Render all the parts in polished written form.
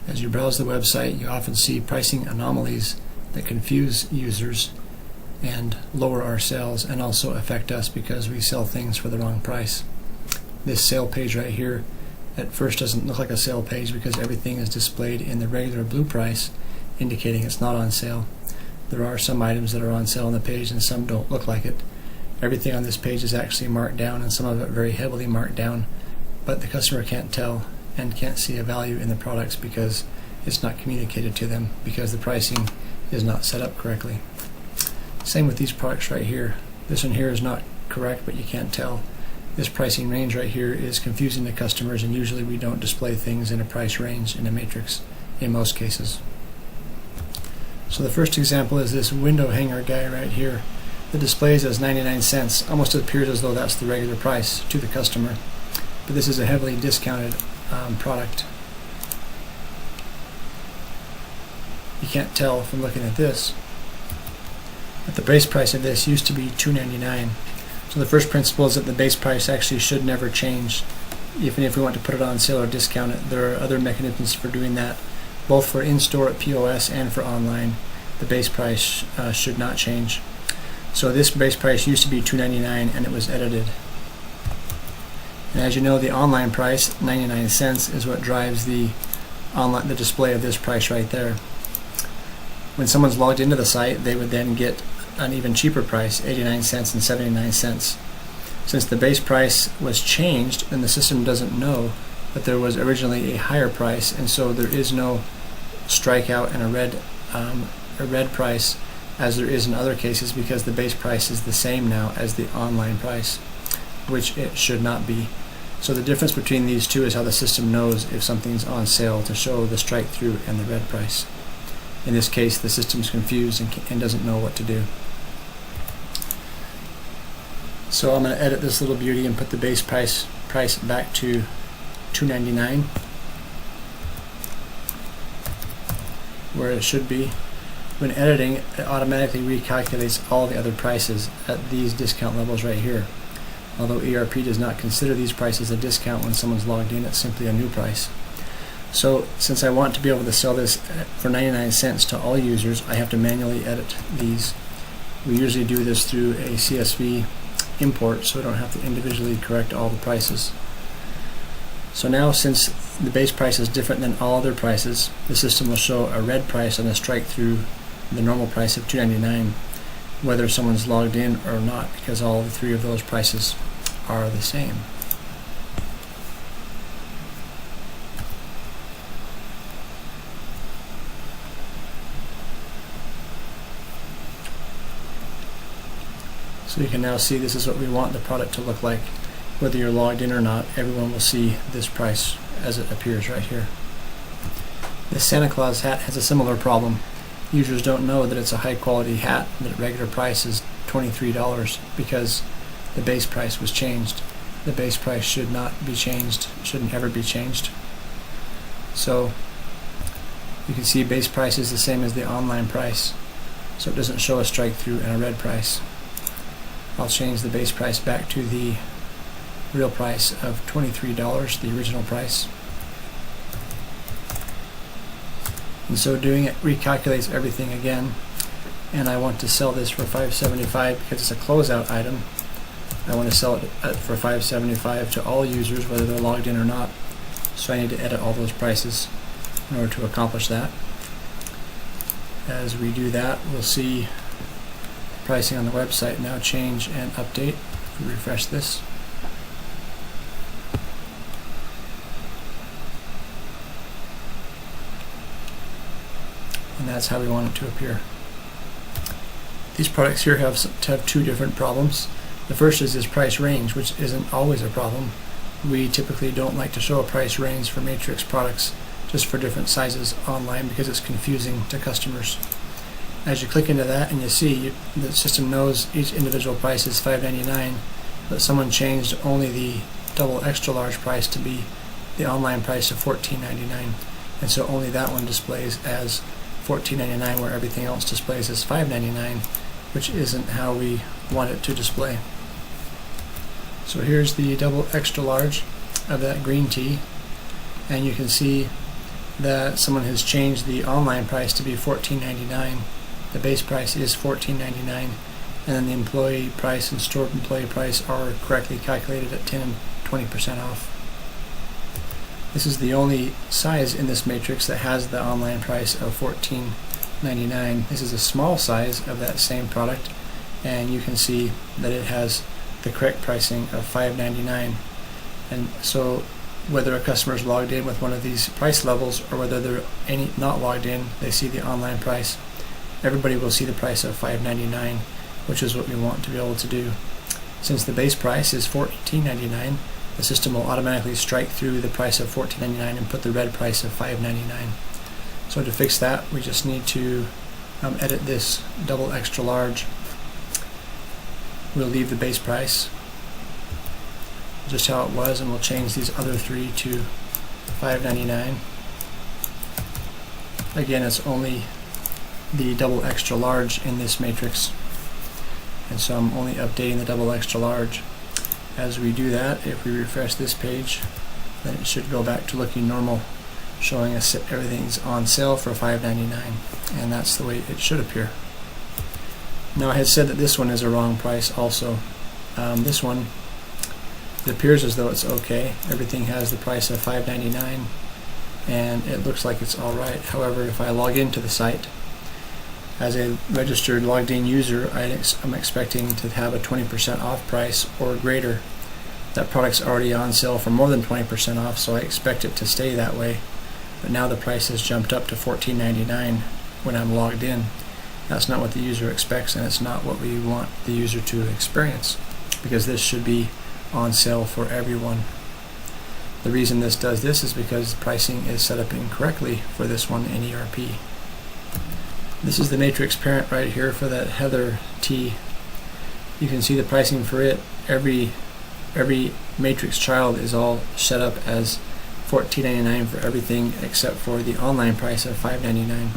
As you browse the website, you often see pricing anomalies that confuse users and lower our sales and also affect us because we sell things for the wrong price. This sale page right here at first doesn't look like a sale page because everything is displayed in the regular blue price, indicating it's not on sale. There are some items that are on sale on the page and some don't look like it. Everything on this page is actually marked down, and some of it very heavily marked down, but the customer can't tell and can't see a value in the products because it's not communicated to them because the pricing is not set up correctly. Same with these products right here. This one here is not correct, but you can't tell. This pricing range right here is confusing the customers, and usually we don't display things in a price range in a matrix in most cases. So the first example is this window hanger guy right here. The displays as 99 cents. Almost appears as though that's the regular price to the customer, but this is a heavily discounted product. You can't tell from looking at this, but the base price of this used to be $2.99. So the first principle is that the base price actually should never change. Even if we want to put it on sale or discount it, there are other mechanisms for doing that, both for in-store at POS and for online. The base price should not change. So this base price used to be $2.99 and it was edited. And as you know, the online price, 99 cents, is what drives the display of this price right there. When someone's logged into the site, they would then get an even cheaper price, 89 cents and 79 cents. Since the base price was changed, and the system doesn't know that there was originally a higher price, and so there is no strikeout and a red price as there is in other cases, because the base price is the same now as the online price, which it should not be. So the difference between these two is how the system knows if something's on sale to show the strike through and the red price. In this case, the system's confused and doesn't know what to do. So I'm going to edit this little beauty and put the base price back to $2.99, where it should be. When editing, it automatically recalculates all the other prices at these discount levels right here. Although ERP does not consider these prices a discount when someone's logged in, it's simply a new price. So since I want to be able to sell this for 99 cents to all users, I have to manually edit these. We usually do this through a CSV import, so I don't have to individually correct all the prices. So now, since the base price is different than all other prices, the system will show a red price on the strike through the normal price of $2.99, whether someone's logged in or not, because all the three of those prices are the same. So you can now see this is what we want the product to look like. Whether you're logged in or not, everyone will see this price as it appears right here. This Santa Claus hat has a similar problem. Users don't know that it's a high quality hat, that regular price is $23 because the base price was changed. The base price should not be changed, shouldn't ever be changed. So you can see base price is the same as the online price, so it doesn't show a strike through and a red price. I'll change the base price back to the real price of $23, the original price. And so doing it recalculates everything again, and I want to sell this for $5.75 because it's a closeout item. I want to sell it for $5.75 to all users, whether they're logged in or not. So I need to edit all those prices in order to accomplish that. As we do that, we'll see pricing on the website now change and update. If we refresh this, and that's how we want it to appear. These products here have two different problems. The first is this price range, which isn't always a problem. We typically don't like to show a price range for matrix products just for different sizes online because it's confusing to customers. As you click into that and you see the system knows each individual price is $5.99, but someone changed only the double extra large price to be the online price of $14.99, and so only that one displays as $14.99 where everything else displays as $5.99, which isn't how we want it to display. So here's the double extra large of that green tea, and you can see that someone has changed the online price to be $14.99. The base price is $14.99, and then the employee price and store employee price are correctly calculated at 10 and 20% off. This is the only size in this matrix that has the online price of $14.99. This is a small size of that same product, and you can see that it has the correct pricing of $5.99. And so whether a customer is logged in with one of these price levels or whether they're not logged in, they see the online price, everybody will see the price of $5.99, which is what we want to be able to do. Since the base price is $14.99, the system will automatically strike through the price of $14.99 and put the red price of $5.99. So to fix that, we just need to edit this double extra large. We'll leave the base price just how it was, and we'll change these other three to $5.99. Again, it's only the double extra large in this matrix, and so I'm only updating the double extra large. As we do that, if we refresh this page, then it should go back to looking normal, showing us that everything's on sale for $5.99, and that's the way it should appear. Now, I had said that this one is a wrong price also. This one, it appears as though it's okay. Everything has the price of $5.99, and it looks like it's alright. However, if I log into the site as a registered logged in user, I'm expecting to have a 20% off price or greater. That product's already on sale for more than 20% off, so I expect it to stay that way. But now the price has jumped up to $14.99 when I'm logged in. That's not what the user expects, and it's not what we want the user to experience, because this should be on sale for everyone. The reason this does this is because pricing is set up incorrectly for this one in ERP. This is the matrix parent right here for that Heather T. You can see the pricing for it. Every matrix child is all set up as $14.99 for everything except for the online price of $5.99.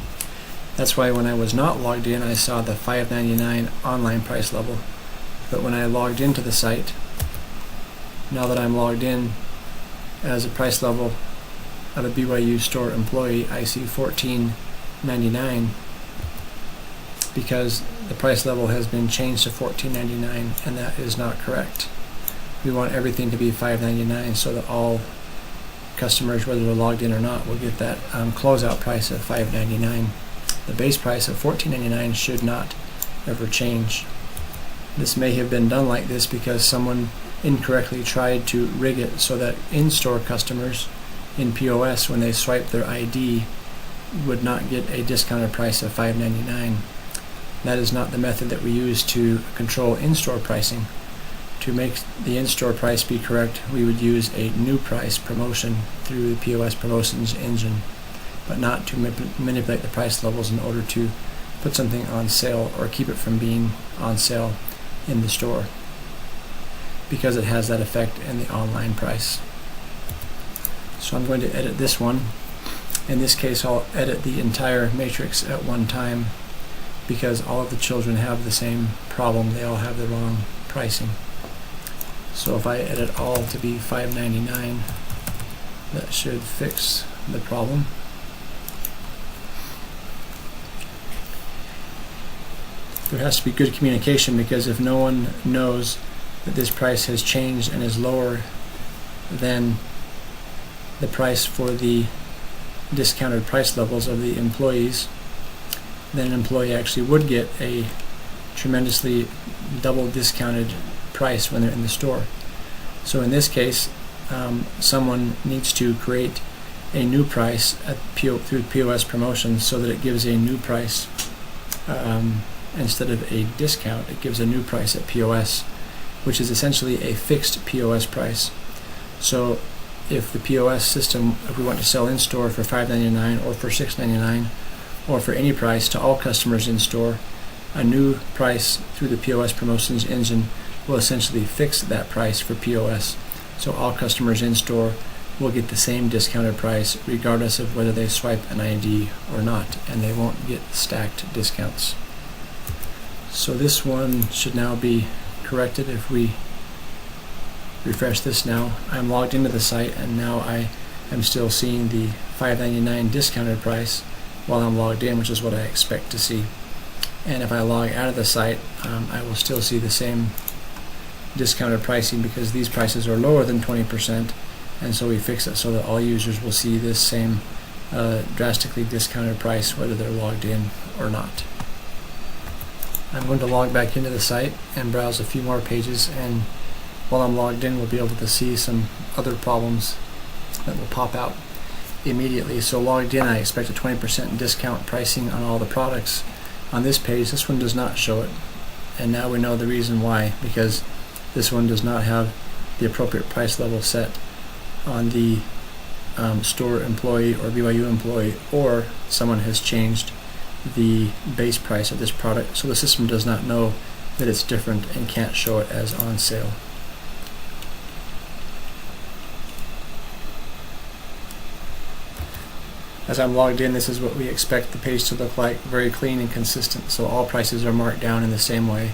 That's why when I was not logged in, I saw the $5.99 online price level. But when I logged into the site, now that I'm logged in as a price level of a BYU store employee, I see $14.99 because the price level has been changed to $14.99, and that is not correct. We want everything to be $5.99 so that all customers, whether they're logged in or not, will get that closeout price of $5.99. The base price of $14.99 should not ever change. This may have been done like this because someone incorrectly tried to rig it so that in-store customers in POS, when they swipe their ID, would not get a discounted price of $5.99. That is not the method that we use to control in-store pricing. To make the in-store price be correct, we would use a new price promotion through the POS promotions engine, but not to manipulate the price levels in order to put something on sale or keep it from being on sale in the store, because it has that effect in the online price. So I'm going to edit this one. In this case, I'll edit the entire matrix at one time because all of the children have the same problem. They all have the wrong pricing. So if I edit all to be $5.99, that should fix the problem. There has to be good communication, because if no one knows that this price has changed and is lower than the price for the discounted price levels of the employees, then an employee actually would get a tremendously double discounted price when they're in the store. So in this case, someone needs to create a new price through POS promotions so that it gives a new price instead of a discount. It gives a new price at POS, which is essentially a fixed POS price. So if the POS system, if we want to sell in store for $5.99 or for $6.99 or for any price to all customers in store, a new price through the POS promotions engine will essentially fix that price for POS. So all customers in store will get the same discounted price regardless of whether they swipe an ID or not, and they won't get stacked discounts. So this one should now be corrected. If we refresh this now, I'm logged into the site, and now I I'm still seeing the $5.99 discounted price while I'm logged in, which is what I expect to see. And if I log out of the site, I will still see the same discounted pricing because these prices are lower than 20%, and so we fix it so that all users will see this same drastically discounted price whether they're logged in or not. I'm going to log back into the site and browse a few more pages, and while I'm logged in we'll be able to see some other problems that will pop out immediately. So logged in, I expect a 20% discount pricing on all the products. On this page, this one does not show it, and now we know the reason why, because this one does not have the appropriate price level set on the store employee or BYU employee, or someone has changed the base price of this product, so the system does not know that it's different and can't show it as on sale. As I'm logged in, this is what we expect the page to look like, very clean and consistent, so all prices are marked down in the same way.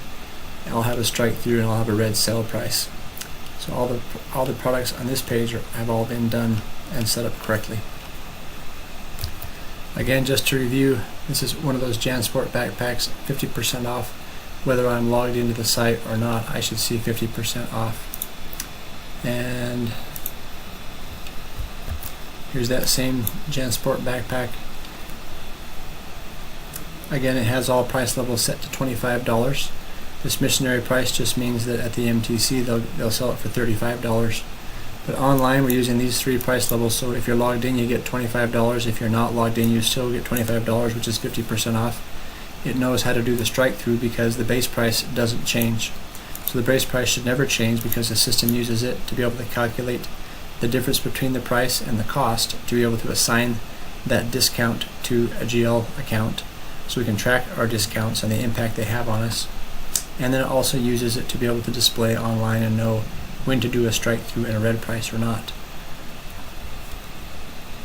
I'll have a strike through and I'll have a red sale price. So all the products on this page have all been done and set up correctly. Again, just to review, this is one of those JanSport backpacks, 50% off. Whether I'm logged into the site or not, I should see 50% off. And here's that same JanSport backpack. Again, it has all price levels set to $25. This missionary price just means that at the MTC they'll sell it for $35. But online we're using these three price levels, so if you're logged in you get $25. If you're not logged in you still get $25, which is 50% off. It knows how to do the strike through because the base price doesn't change. So the base price should never change because the system uses it to be able to calculate the difference between the price and the cost to be able to assign that discount to a GL account so we can track our discounts and the impact they have on us. And then it also uses it to be able to display online and know when to do a strike through and a red price or not.